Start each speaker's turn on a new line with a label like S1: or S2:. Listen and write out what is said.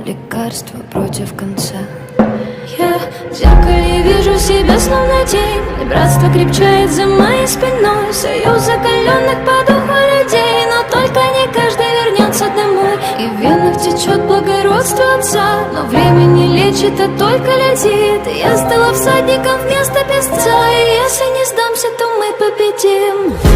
S1: лекарство против конца. Я в зеркале вижу себя словно тень, и братство крепчает за моей спиной. Союз закаленных по духу людей, но только не каждый вернется домой. И в венах течет благородство отца, но время не лечит, а только летит. И я стала всадником вместо песца, и если не сдамся, то мы победим.